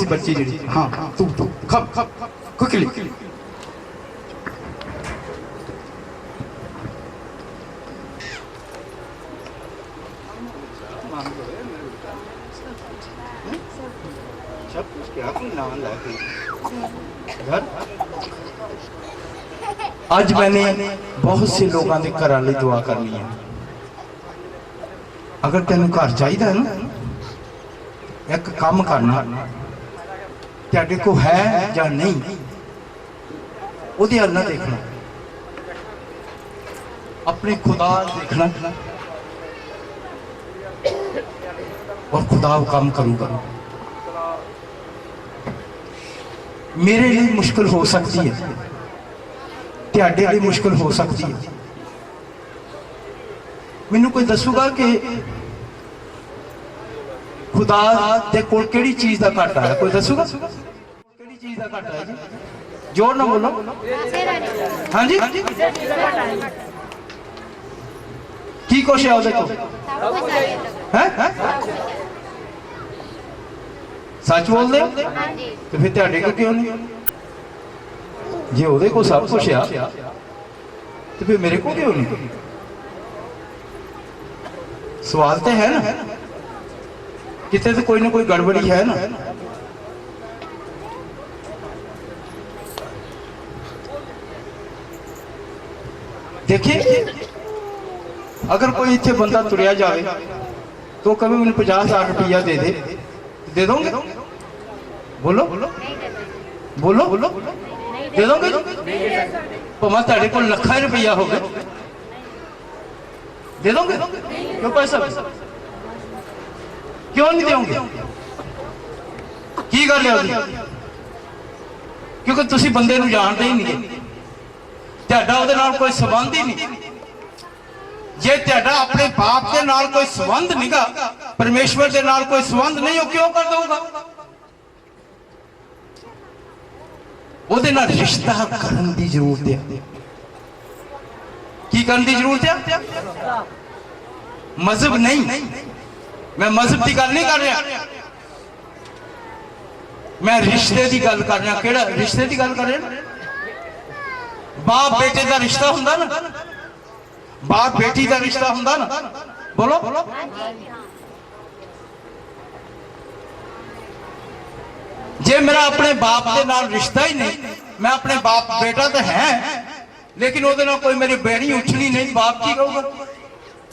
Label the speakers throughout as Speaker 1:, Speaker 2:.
Speaker 1: सी बच्ची जी। हाँ तू खप क्विकली। आज मैंने बहुत से लोगों के घर वाली दुआ करनी है। अगर तेन घर चाहिए ना एक काम करना तेरे को है या नहीं उहदे अल ना देखना, अपने खुदा देखना और खुदा वो काम करूंगा। मेरे लिए मुश्किल हो सकती है, तेरे लिए मुश्किल हो सकती है। मैनू कोई दसूगा कि खुदा दे कोल केड़ी चीज का घाटा है? कोई दसूगा केड़ी चीज का घाटा है? जी जोर ना बोलो। हाँ जी की कुछ है उहदे कोल? हैं सच बोल दे तो फिर तेरे को क्यों नहीं? जे उहदे को सब कुछ है तो फिर मेरे को क्यों नहीं? सवाल तो है ना, कितने तो कोई ना कोई गड़बड़ी है ना। देखिए अगर कोई इतने बंदा तुरया जाए तो कभी मैंने 50,000 रुपया दे दोगे? बोलो बोलो बोलो दे दोगे? भावें तेरे को लाखां रुपया हो गए दे दोगे? क्यों पैसा क्यों नहीं दोगे? की गल है? क्योंकि तुसी बंदे नूं जानते ही नहीं, तुहाडा उहदे नाल कोई संबंध ही नहीं। जे तुहाडा अपने बाप के नाल कोई संबंध नहींगा, परमेश्वर के नाल कोई संबंध नहीं, वो क्यों कर दूंगा? उहदे नाल रिश्ता करन दी जरूरत है। की करन दी जरूरत है? मजहब नहीं, मैं मजहब की गल नहीं कर रहा, मैं रिश्ते की गल कर रहा। केड़ा रिश्ते की गल कर रहा? बाप बेटे का रिश्ता हुंदा ना, बाप बेटी का रिश्ता हुंदा ना। बोलो जे मेरा अपने बाप के नाल रिश्ता ही नहीं, मैं अपने बाप बेटा तो है लेकिन उहदे नाल कोई मेरी बेड़ी उछली नहीं, बाप की कहूगा?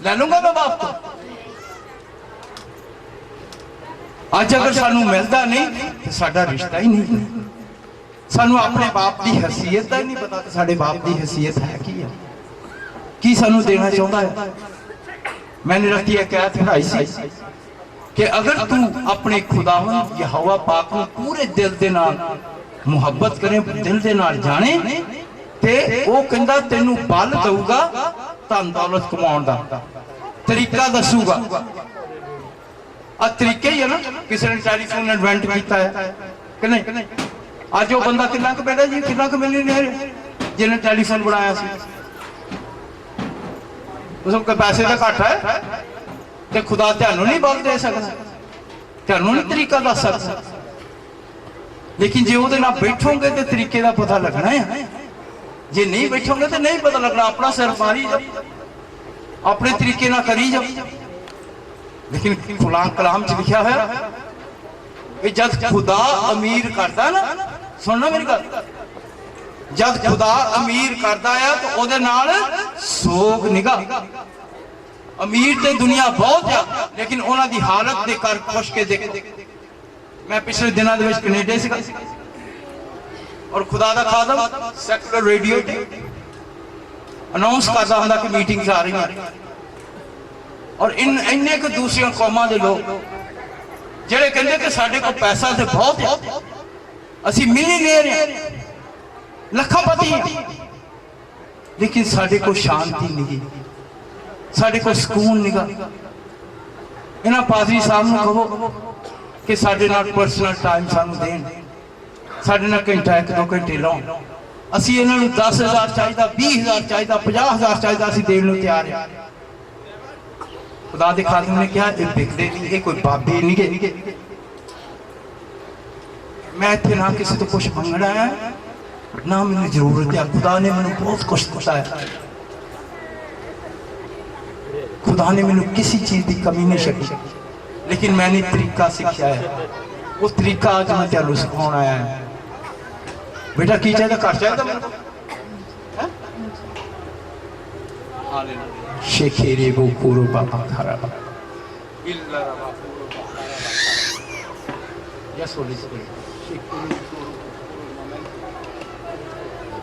Speaker 1: ले लूंगा मैं बाप को। अज अगर सानू मिलता नहीं तो साडा रिश्ता ही नहीं। सानू अपने बाप की हैसियत का ही नहीं पता, साडे बाप की हैसियत है की सानू देना चाहता है। मैंने रखी एक ऐत पढ़ाई सी कि अगर तू अपने खुदावंद यहोवा पाक को पूरे दिल दे नाल मुहब्बत करे, दिल दे नाल जाने ते वो कहंदा तेनू बल दऊगा, धन दौलत कमाउण दा तरीका दसूगा। आ तरीके ही है ना, किसी ने टेलीफोन इन्वेंट किया है कि नहीं? अज वो बंदा कितना क पैदा जी, कितना क मिलीनियर जिन्हें टेलीफोन बनाया सी, उसको पैसे का घाटा है तो खुदा तुहानू नहीं बल दे सकता, तुहानू नहीं तरीका दस सकता। लेकिन जे उहदे नाल बैठोगे तो तरीके का पता लगना है, जे नहीं बैठोगे तो नहीं पता लगना। अपना सिर मारी जाओ, अपने तरीके ना करी जाओ। लेकिन कुरान कलाम च लिखा है कि जब खुदा अमीर करता ना, सुनना मेरी गल, जब खुदा अमीर करता है तो उहदे नाल सोग निगा। अमीर ते दुनिया बहुत है लेकिन उन्हां दी हालत दे कर पुछ के देख। मैं पिछले दिनों के कनेडा से और खुदा दा खादम सैकुलर रेडियो अनाउंस करता हुंदा कि मीटिंग्स आ रही हैं और इन्ने को दूसरी कौमां के लोग जेड़े कहंदे कि साडे को पैसा तो बहुत है, असी मिलीनियर हैं, लखपति हैं, लेकिन साडे को शांति नहीं, साडे को सुकून नहीं। इन्हां पादरी साहब नूं कहो कि साडे नाल पर्सनल टाइम सानूं देण, साडे नाल घंटा 1-2 घंटे लाउण। असी इन्हां नूं 10,000 चाहिए, 20,000 चाहिए, 50,000 चाहिए, असी देण नूं तैयार हैं। खुदा दे खादम ने कहा ये बिकदे नहीं, ये कोई बाबे नहीं गे। मैं इत्थे ना किसी तो कुछ मंगना है ना मैंने जरूरत है। खुदा ने मैंने बहुत कुछ दिता है, खुदा ने मैंने किसी चीज़ की कमी नहीं छड़ी, लेकिन मैंने तरीका सीखा है। वो तरीका आज मैं तेन सिखाने आया है। बेटा की चाहिए, घर चाहिए मैं शेखेरे वो पूरो बाबा खारा यस होली स्पिरिट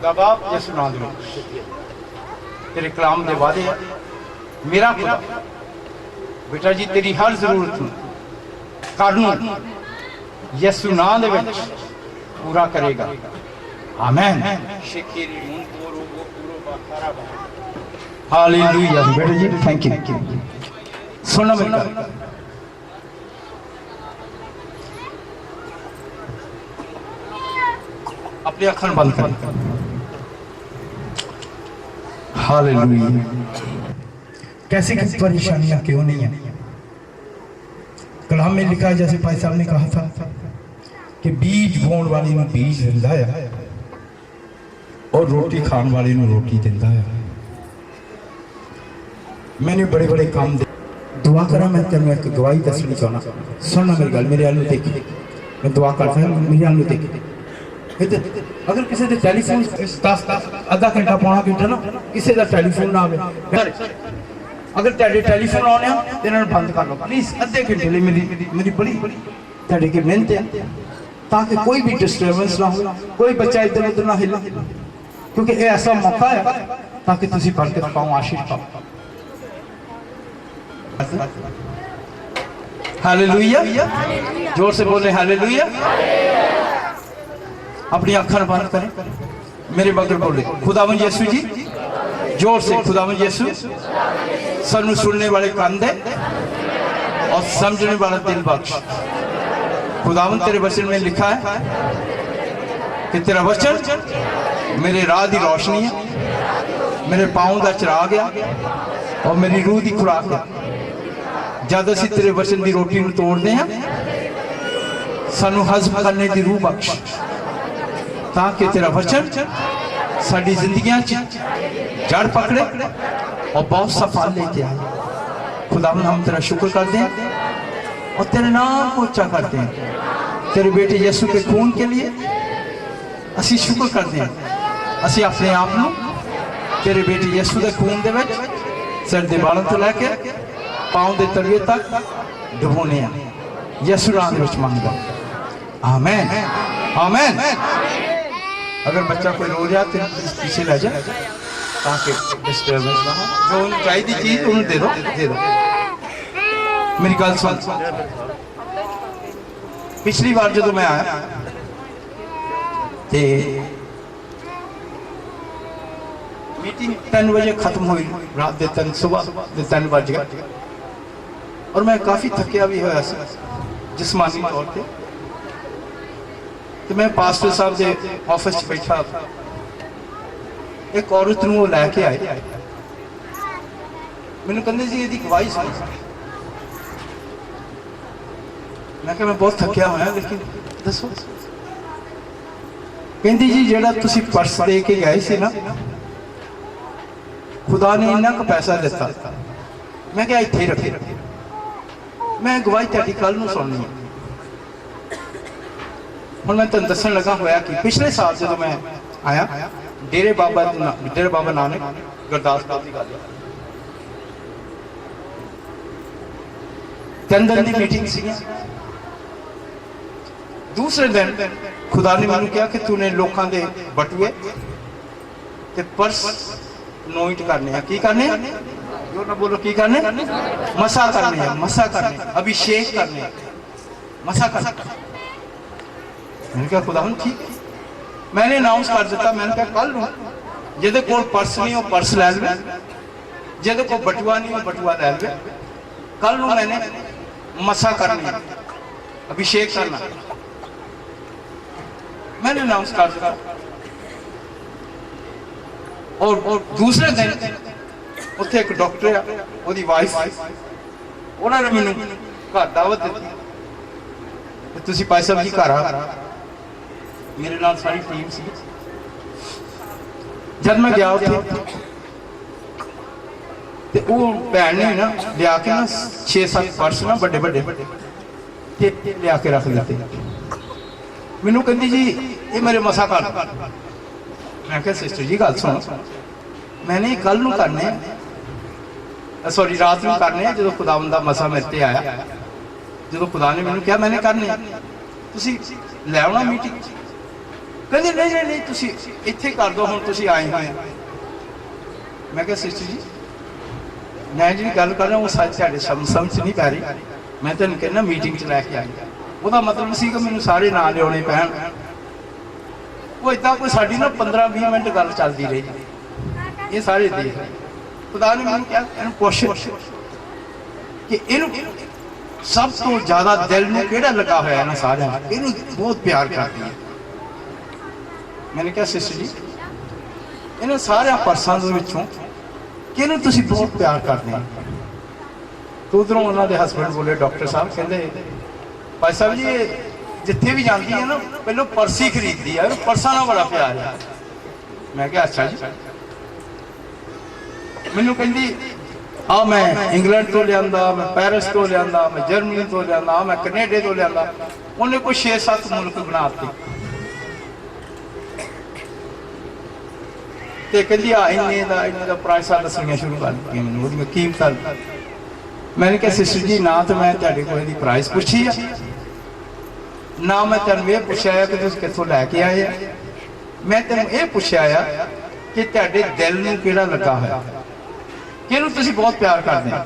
Speaker 1: बाप यस नाम दे तेरे कलाम दे वादे मेरा खुदा बेटा जी तेरी हर जरूरत कानून यसु नाम दे विच पूरा करेगा। आमीन। हालेलुया। बेटा जी थैंक यू। सुनो मेरी गल, अपनी अखन बंद कर। हालेलुया। कैसी परेशानियां क्यों नहीं है? कलाम में लिखा है, जैसे भाई साहब ने कहा था कि बीज बोने वाले ਨੂੰ बीज ਦਿੰਦਾ है और रोटी खाने वाले ਨੂੰ रोटी ਦਿੰਦਾ है। मैंने बड़े बड़े काम दे दुआ करा। मैं तेन एक गवाही दसनी चाहना, सुनना मेरी गल, मेरे आलू देख, मैं दुआ करता हूँ मेरे आलू देख। अगर किसी के टैलीफोन 10 आधा घंटा पौना घंटा ना किसी का टैलीफोन ना आए, अगर तेरे टैलीफोन आने तो इन्होंने बंद कर लो प्लीज अद्धे घंटे लिए। मेरी बड़ी तेरे की मेहनत है ताकि कोई भी डिस्टर्बेंस ना हो, कोई बच्चा इधर उधर ना हिले, क्योंकि ये ऐसा मौका है ताकि तुम बरकत पाओ, आशीष पाओ। हालेलुया। जोर से बोले हालेलुया। अपनी आंखें बंद करें, मेरे बगैर बोले खुदावंद यीशु जी। जोर से खुदावंद यीशु सानू सुनने वाले कान दे और समझने वाला दिल बख्श। खुदावंद तेरे वचन में लिखा है कि तेरा वचन मेरे राह की रोशनी है, मेरे पाँव का चिराग है और मेरी रूह की खुराक है। जब असी तेरे वचन की रोटी में तोड़ते हैं सानू हजम करने की रूह बख्श, ताकि तेरा वचन साड़ी जिंदगियां जड़ पकड़े और बहुत सा फल लेके आए। खुदावंद हम तेरा शुक्र करते हैं और तेरे नाम को ऊंचा करते हैं। तेरे बेटे यीशु के खून के लिए असी शुक्र करते हैं। असी अपने आप को तेरे बेटे यीशु के खून दे विच सिर दे बालों तो लैके पाँव के तलवे तक डुबोने यीशु नाम दे विच मंगदा। आमीन आमीन। अगर बच्चा कोई रो रहा तो पीछे लै जा ताकि डिस्टर्बेंस ना हो। जो उन्हें चाहिए चीज उन्हें दे दो, दे दो। मेरी गल सुन, पिछली बार जो मैं आया तो मीटिंग 3 बजे खत्म हुई, रात के 3 सुबह के 3 बज गए और मैं काफ़ी थकिया भी होया जिसमानी तौर पर। तो मैं पास्टर साहब के ऑफिस बैठा, एक औरत को लैके आए, मैंने कहते जी यदि गवाही सुन। मैं कहा मैं बहुत थकिया होया लेकिन दसो। कहती जी जेड़ा तुसी पर्स दे के गए सी ना, खुदा ने इन्ना का पैसा दिता। मैं क्या इत्थे रखे, मैं गवाही तेरी कल नूं सुननी है। हुण मैं तुहानूं दस्सण लगा होया कि पिछले साल जो मैं आया डेरे बाबा नानक गुरदासपुर की गल 3 दिन की मीटिंग सी। दूसरे दिन खुदा ने मैनूं कहा कि तूने लोगों के बटुए ते पर्स नोइट करने हैं। की करने? जो ना बोलो की करने? मसा करने हैं, मसा करने, अभिषेक करने, मसा करने। मैंने कहा खुदा ठीक। मैंने अनाउंस कर दिता, मैंने कहा कल नूं जिहदे कोल पर्स नहीं वो पर्स लै लवे, जिहदे कोल बटुआ नहीं वो बटुआ लै लवे। कल नूं मैंने मसा करनी, अभिषेक करना, मैंने अनाउंस कर दिया। और दूसरे दिन उत्थे एक डॉक्टर है, उसकी वाइफ, उन्होंने मैनू घर दावत दी, तुसीं भाई साहब जी घर आ। मेरे नाल सारी टीम सी। जब मैं गया उत्थे ते वो भैन ने ना लिया के ना 6-7 पर्स ना बड़े बड़े ते लिया के रख दिते। मैनू कहती जी ये मेरे मसा कर। मैं क्या सिस्टर जी गल सुनो, मैंने कल नूं करने, सॉरी रात नूं करने, जो खुदावंद दा मसा मेरे ते आया, जो खुदा ने मैनू कहा मैंने करने, तुसी लै आउणा मीटिंग। कहंदी नहीं नहीं नहीं तुसी इत्थे कर दो, हुण तुसी आए होए। मैं क्या सिस्टर जी मैं जी गल कर रहा वो सच तुहाडे समझ नहीं पै रही। मैं तुहानूं कहना मीटिंग च लैके आई, ਉਹਦਾ मतलब सी कि मैनू सारे ना लियाने पैण। वो इदा कोई साड़ी ना 15-20 मिनट गल चलती रही, ये सारे देख। खुदा ने मैनू कहा इहनूं पुछ कि इहनूं सब तो ज्यादा दिल में किहड़ा लगा होया ना सारे इहनूं बहुत प्यार करदी है। मैंने कहा सिस्टर जी इन्हां सारे परसां दे विचों किहनूं तुसीं बहुत प्यार करदे हो। तो उधरों उन्होंने हसबैंड बोले डॉक्टर साहब कहते भाई साहब जी जिथे भी जाती है ना पहले पर्स ही खरीदती है, पर्सा ना बड़ा प्यार है। मैं क्या अच्छा जी। मैनू कहती आ मैं इंग्लैंड तो लिया, मैं पेरिस तो लिया, मैं जर्मनी तो लिया, मैं कनेडे तो लिया। उन्हें कोई 6-7 मुल्क बनाते ते कहती आ इन्ने दा प्राइस दसनिया शुरू कर दी मैंने कीमत। मैंने कहा सिस्टर जी ना तो मैं तेरे को प्राइस पूछी है, ना मैं तेन ये पूछा कि तुम कितों लैके आए। मैं तेन ये पूछा कि तेरे दिल में किहड़ा लगा है, किहनूं तुसीं बहुत प्यार करदे हो।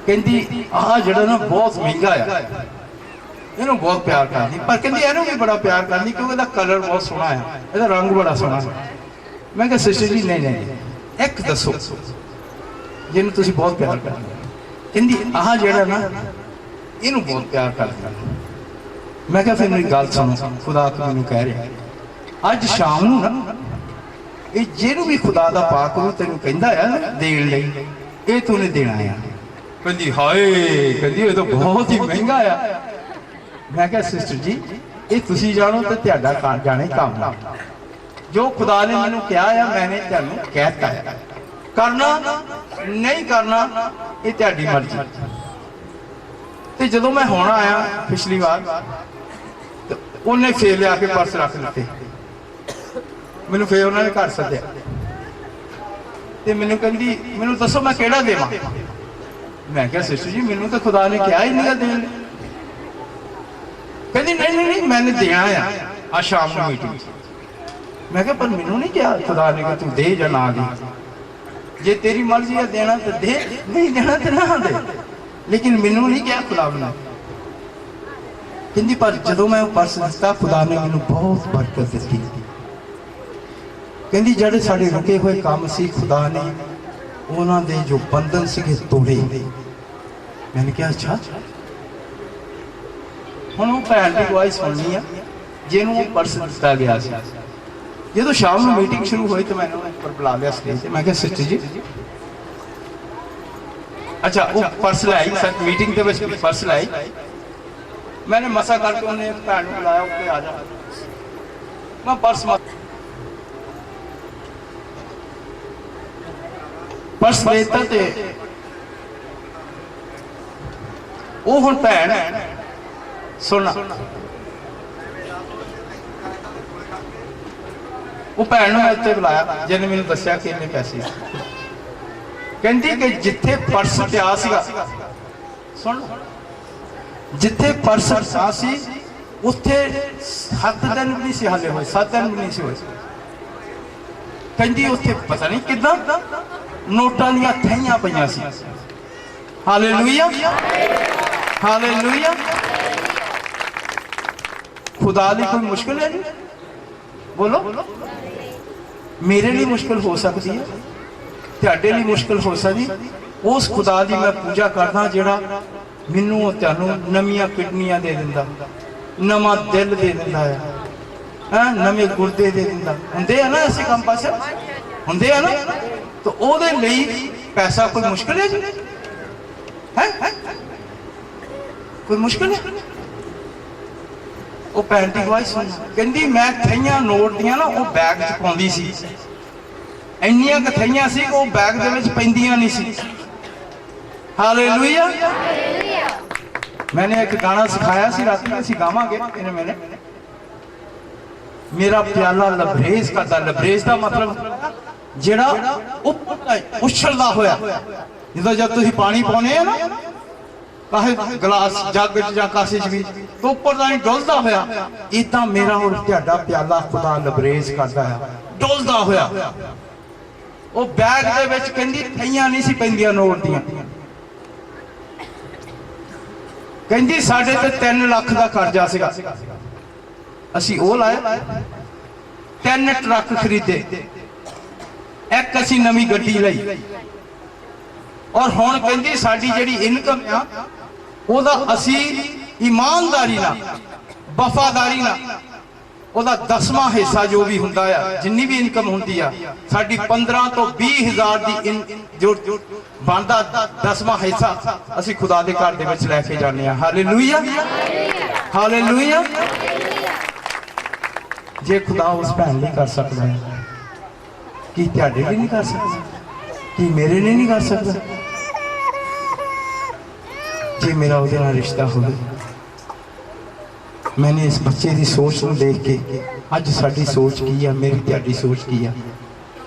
Speaker 1: कहंदी आ जिहड़ा ना बहुत महंगा है, इहनूं बहुत प्यार करदी, पर कहंदी इहनूं भी बड़ा प्यार करदी क्योंकि इहदा कलर बहुत सोहना है, इहदा रंग बड़ा सोहना है। मैं कहा सिस्टर जी नहीं नहीं एक दसो जिन्होंने तुसीं बहुत प्यार करदे हो। कहंदी आह जिहड़ा ना इहनूं बहुत प्यार करदा। मैं कहा फिर मेरी गल सुनो, खुदा तो मैनूं कह रहा अज शाम नूं ना ये जिहनूं भी खुदा दा पाक नूं तैनूं कहंदा है देण लई ये तूं नहीं देना है। कहंदी हाय, कहंदी ये तो बहुत ही महंगा है। मैं कहा सिस्टर जी ये तुसीं जानो ते तुहाडा काम जाने काम ना, जो खुदा ने मैनूं कहा है मैंने तुहानूं कहता है, करना नहीं करना ये तुहाडी मर्जी। तो जो मैं हुण आया पिछली बार तो उन्हें फिर लिया के पर्स रख दिते, मैनू फिर उन्होंने घर सद्या तो मैनू कहती मैनू दसो मैं केड़ा देवां। मैं क्या सिस्टर जी मैनू तो खुदा ने कहा ही नहीं देने। कहती नहीं नहीं नहीं मैंने देना है आज शाम को मीटिंग। मैं क्या पर मैनू नहीं कहा खुदा ने कि तू दे या ना दे, जे तेरी मर्जी है देना तो दे, नहीं देना तो ना दे, लेकिन मैनू नहीं कहा खुदा ने। कहती पर जो मैं पर्स दिता खुदा ने मैनू बहुत बरकत दी। कहती जड़े साढ़े रुके हुए काम से खुदा ने उन्होंने जो बंधन से तोड़े। मैंने कहा अच्छा हुण वो भैन की गवाही सुननी है जिन्होंने पर्स दिता गया। जो शाम को मीटिंग शुरू हुई तो मैंने ऊपर बुला लिया स्टेज से। मैं कहा सिस्टर जी अच्छा वो पर्स लाई सर मीटिंग के पर्स लाई, मैंने मसा करके उन्हें भैन को बुलाया उत्ते आ जा। मैं पर्स देता ते वो हुण भैन सुन वो भैन मैं उत्ते बुलाया जिन्हें मैंने दसिया कि इन्ने पैसे। कहती कि जिथे पर्स पिया सीगा सुन जिथे पर्स पिया सी उत्थे 7 दिन भी नहीं सी हाले हुए, 7 दिन भी नहीं सी हुए। कहती उत्थे पता नहीं किदां नोटां दीयां थैयां पईयां सी। Hallelujah hallelujah. खुदा दी कोई मुश्किल है जी? बोलो मेरे लिए मुश्किल हो सकती है, तुहाडे लिए मुश्किल हो सकती। उस खुदा दी मैं पूजा करदा जिहड़ा मैनू तुहानू नवीं किडनियां दे दिंदा, नवा दिल दे दिंदा है, नवे गुर्दे दे दिंदा। हुंदे है ना ऐसे काम पासे हुंदे है ना, तो ओहदे लई पैसा कोई मुश्किल है जी? है कोई मुश्किल है? ਉਹ ਭੈਣ ਦੀ ਆਵਾਜ਼ ਸੁਣ, ਕਹਿੰਦੀ ਮੈਂ ਥਈਆਂ ਨੋਟ ਦੀਆਂ ਨਾ ਉਹ ਬੈਗ 'ਚ ਪਾਉਂਦੀ ਸੀ, ਇੰਨੀਆਂ ਕੁ ਥਈਆਂ ਸੀ ਉਹ ਬੈਗ ਦੇ ਵਿੱਚ ਪੈਂਦੀਆਂ ਨਹੀਂ ਸੀ। ਹਾਲੇਲੂਇਆ। मैंने एक गाना सिखाया सी, रात में ਅਸੀਂ ਗਾਵਾਂਗੇ ਇਹਨੇ ਮੈਨੇ। मेरा प्याला लबरेज करता, लबरेज का मतलब ਜਿਹੜਾ उछलदा होया, ਜਦੋਂ जब ਤੁਸੀਂ पानी पाउने ना काहे गिलास जग ਜਾਂ ਕਾਸੇ 'ਚ ਵੀ तो ਉੱਪਰ ਦਾ ਡੁੱਲਦਾ ਹੋਇਆ, ਇਦਾਂ ਮੇਰਾ और ਤੁਹਾਡਾ प्याला खुदा लबरेज करता है, ਡੁੱਲਦਾ ਹੋਇਆ। ਉਹ ਬੈਗ ਦੇ ਵਿੱਚ ਕਹਿੰਦੀ ਥਈਆਂ ਨਹੀਂ ਸੀ ਪੈਂਦੀਆਂ ਨੋਟ ਦੀਆਂ। ਕਹਿੰਦੀ ਸਾਡੇ ਤੇ 3 ਲੱਖ ਦਾ ਕਰਜ਼ਾ ਸੀਗਾ, ਅਸੀਂ ਉਹ ਲਾਇਆ, 3 ਟਰੱਕ ਖਰੀਦੇ, ਇੱਕ ਅਸੀਂ ਨਵੀਂ ਗੱਡੀ ਲਈ, ਔਰ ਹੁਣ ਕਹਿੰਦੀ ਸਾਡੀ ਜਿਹੜੀ ਇਨਕਮ ਆ ਉਹਦਾ ਅਸੀਂ ਈਮਾਨਦਾਰੀ ਨਾਲ, ਵਫਾਦਾਰੀ ਨਾਲ ਉਹਦਾ 10ਵਾਂ ਹਿੱਸਾ ਜੋ ਵੀ ਹੁੰਦਾ ਆ, ਜਿੰਨੀ ਵੀ ਇਨਕਮ ਹੁੰਦੀ ਆ ਸਾਡੀ 15 ਤੋਂ 20,000 ਦੀ ਜੋ ਬਣਦਾ 10ਵਾਂ ਹਿੱਸਾ ਅਸੀਂ ਖੁਦਾ ਦੇ ਘਰ ਦੇ ਵਿੱਚ ਲੈ ਕੇ ਜਾਂਦੇ ਆ। Hallelujah, hallelujah. ਜੇ ਖੁਦਾ ਉਸ ਭੈਣ ਲਈ ਕਰ ਸਕਦਾ ਹੈ, ਕੀ ਤੁਹਾਡੇ ਲਈ ਨਹੀਂ ਕਰ ਸਕਦਾ? ਕੀ ਮੇਰੇ ਲਈ ਨਹੀਂ ਕਰ ਸਕਦਾ? ਜੇ ਮੇਰਾ ਉਹਦੇ ਨਾਲ ਰਿਸ਼ਤਾ ਹੋਵੇ। मैंने इस बच्चे की सोच को देख के अज साड़ी सोच की है, मेरी त्याडी सोच की है,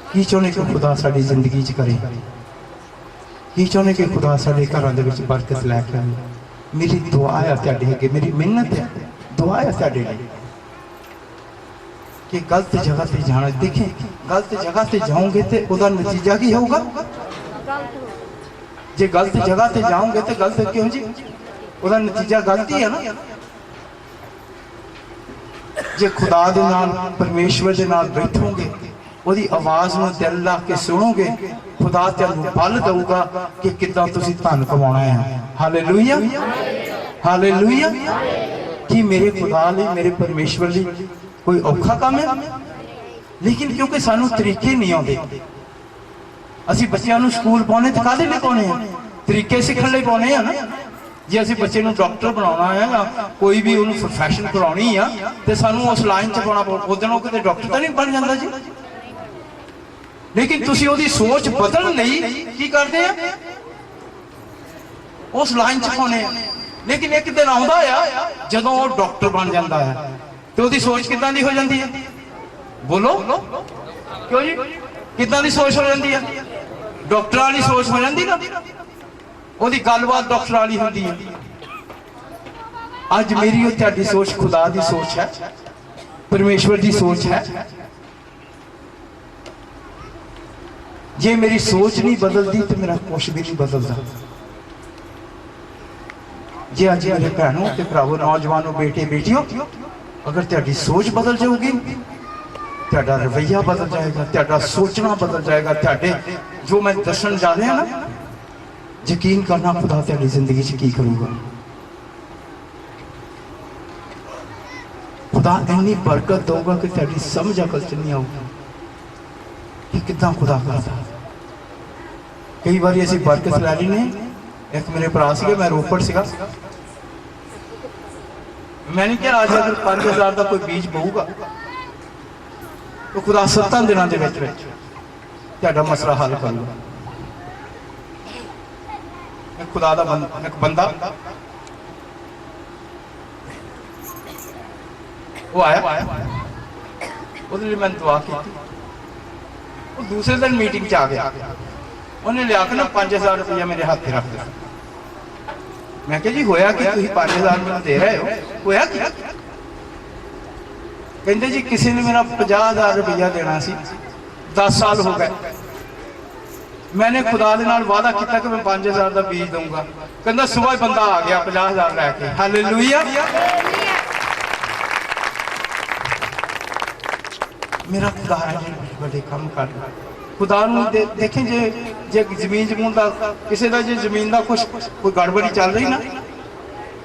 Speaker 1: की चाहने कि खुदा साड़ी जिंदगी च करे, की चाहने कि खुदा साडे घरां दे विच बरकत लैके आए। मेरी दुआ है त्याडे अगे, मेरी मिन्नत है, दुआ है त्याडे लई कि गलत जगह ते जाना। देखें, गलत जगह ते जाओगे तो उसका नतीजा की होगा? जे गलत जगह ते जाओगे तो गलत क्यों जी, उसका नतीजा गलत ही है ना। जे खुदा दे नाल, परमेश्वर दे नाल बैठोगे, ਉਹਦੀ आवाज़ ਨੂੰ दिल ला के सुनोगे, खुदा ਤੁਹਾਨੂੰ बल देगा कि किदां तुसीं धन कमाउणा है। Hallelujah, hallelujah. कि मेरे खुदा लई, मेरे परमेश्वर लई कोई औखा काम है? लेकिन क्योंकि सानू तरीके नहीं आउंदे, असीं बच्चों नूं स्कूल पाउने ते काहदे लई पाउने आ? तरीके सीखण लई पाउने आ ना। जे असीं बच्चे नूं डॉक्टर बनाउणा है या कोई भी उहनूं प्रोफैशन कराउणी आ ते सानू उस लाइन च पाउणा पਊ, उदन ओह किते डॉक्टर तां नहीं बन जांदा जी। लेकिन तुसीं ओहदी सोच बदलण लई की करदे आ? उस लाइन च पाउने आ। लेकिन एक दिन आउंदा आ जदों ओह डॉक्टर बन जांदा है ते ओहदी सोच किदां दी हो जांदी है? बोलो क्यों जी, किदां दी सोच हो जांदी है? डॉक्टर वाली सोच हो जांदी ना, ਉਹਦੀ ਗੱਲਬਾਤ ਡਾਕਟਰ ਵਾਲੀ ਹੁੰਦੀ ਹੈ। ਅੱਜ ਮੇਰੀ ਉਹ ਤੁਹਾਡੀ ਸੋਚ ਖੁਦਾ ਦੀ ਸੋਚ ਹੈ, ਪਰਮੇਸ਼ਵਰ ਦੀ ਸੋਚ ਹੈ। ਜੇ ਮੇਰੀ ਸੋਚ ਨਹੀਂ ਬਦਲਦੀ ਤੇ ਮੇਰਾ ਕੁਝ ਵੀ ਨਹੀਂ ਬਦਲਦਾ। ਜੇ ਅੱਜ ਮੇਰੇ ਭੈਣੋਂ ਤੇ ਭਰਾਵੋ, ਨੌਜਵਾਨੋ, ਬੇਟੇ ਬੇਟੀਓ, ਅਗਰ ਤੁਹਾਡੀ ਸੋਚ ਬਦਲ ਜਾਊਗੀ, ਤੁਹਾਡਾ ਰਵੱਈਆ ਬਦਲ ਜਾਏਗਾ, ਤੁਹਾਡਾ ਸੋਚਣਾ ਬਦਲ ਜਾਏਗਾ, ਤੁਹਾਡੇ ਜੋ ਮੈਂ ਦੱਸਣ ਜਾ ਰਿਹਾ ਨਾ, यकीन करना खुदा तेरी जिंदगी च की करूगा। खुदा इन्नी बरकत देगा कि तेरी समझ अकल च नहीं आऊगी कि कितना खुदा करता। कई बार असीं बरकत लै लैने। एक मेरे भरा सीगे, मैं रोपड़ सीगा, मैंने कहा आज अगर 5,000 का कोई बीज बहूगा तो खुदा 7 दिनों के विच तुहाडा मसला हल कर लूगा। खुदा दा एक बंदा वो आया, ਉਹਦੇ ਲਈ मैं दुआ की। वो दूसरे दिन मीटिंग च आ गया, उन्हें लिया के ना 5,000 रुपया मेरे हाथ रख दिया। मैं कहा जी होया कि तुसीं 5,000 मैनूं दे रहे हो, होया कि? कहंदे जी किसी ने मेरा 50,000 रुपया देना सी, 10 साल हो गए, मैंने खुदा दे नाल वादा किया कि मैं 5,000 का बीज दूंगा। कहंदा सुबह बंदा आ गया 50,000 लैके। हालेलुया। मेरा खुदा है बड़े काम कर खुदा नूं देखें। जे जे जमीन जमून का किसी का जे जमीन का कुछ कोई गड़बड़ी चल रही ना,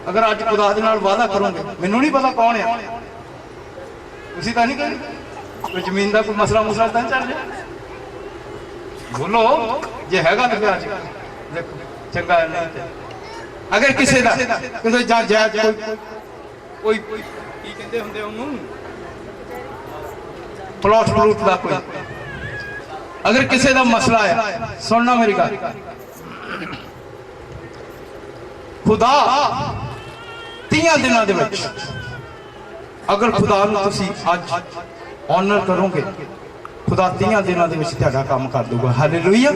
Speaker 1: अगर अज खुदा दे नाल वादा करोगे, मैनूं नहीं पता कौन है, तुसीं तां नहीं कही कोई जमीन का कोई मसला मुसला तां चल रहा? बोलो जे हैगा तो फिर देखो चंगा नहीं। अगर किसी का जायद कोई ਕੀ ਕਹਿੰਦੇ ਹੁੰਦੇ ਉਹਨੂੰ, ਪਲਾਟ ਪਲੂਟ ਦਾ ਕੋਈ ਅਗਰ ਕਿਸੇ ਦਾ ਮਸਲਾ ਹੈ, ਸੁਣਨਾ ਮੇਰੀ ਗੱਲ, ਖੁਦਾ 30 ਦਿਨਾਂ ਦੇ ਵਿੱਚ ਅਗਰ ਖੁਦਾ ਨੂੰ ਤੁਸੀਂ ਅੱਜ ਆਨਰ ਕਰੋਗੇ, ਖੁਦਾ 30 ਦਿਨਾਂ ਦੇ ਵਿੱਚ ਤੁਹਾਡਾ ਕੰਮ ਕਰ ਦੂਗਾ। ਹਾਲੇਲੂਇਆ।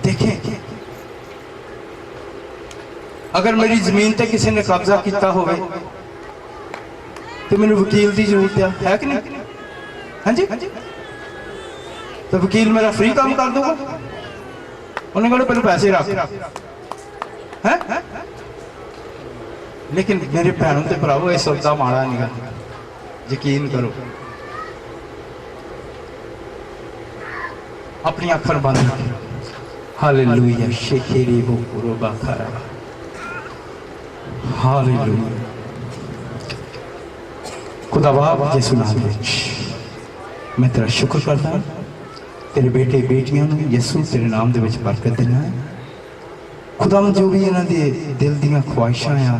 Speaker 1: देखें, अगर मेरी जमीन ते किसी ने कब्जा किया होवे तो मैंने वकील की जरूरत है कि नहीं? हाँ जी, तो वकील मेरा फ्री काम कर दूगा। उन्हें कहना पहले पैसे रख है। लेकिन मेरे भैनों ते भरावो इस सौदा माड़ा नहीं गा, यकीन करो। अपनी अखर बंद रखो। हालेलुया। शेखेरी वो पुरो बाखारा। हालेलुया। खुदावा यीशु नाम विच मैं तेरा शुक्र करदा, तेरे बेटे बेटियां नूं यीशु तेरे नाम दे विच बरकत देना है। खुदा जो भी इन्हां दे दिल दीयां ख्वाहिशां आ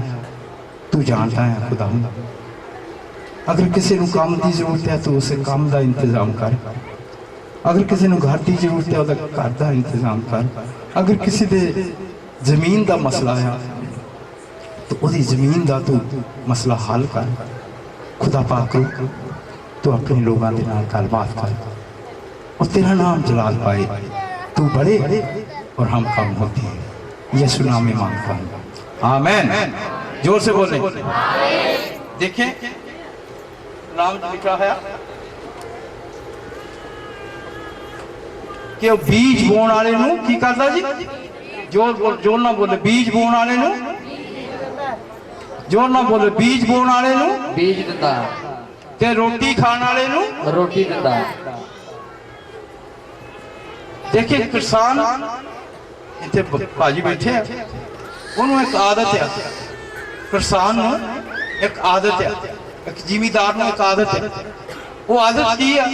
Speaker 1: तू जानता है। खुदा अगर किसी नूं काम दी जरूरत है तो उस काम दा इंतजाम कर। अगर किसी को घर की जरूरत है तो घर का इंतजाम कर। अगर किसी के जमीन का मसला है तो वही जमीन का तू मसला हल कर। खुदा पाक तू अपने लोगों के नाल गलबात कर और तेरा नाम जलाल पाए। तू बड़े और हम कम होते हैं। यीशु नाम में मांगता हूँ, आमीन। जोर से बोले। देखें नाम लिखा है कि बीज बोण वाले नूं की करदा जी, जोर ना बोले, बीज बोण वाले नूं, जोर ना बोले, बीज बोण वाले नूं
Speaker 2: बीज दिंदा
Speaker 1: ते रोटी खाण वाले नूं
Speaker 2: रोटी दिंदा।
Speaker 1: देखिए किसान इत्थे भाजी बैठे हैं, उन्होंने एक आदत है, किसान नूं एक आदत है, एक जिमीदार नूं एक आदत है। वो आदत की है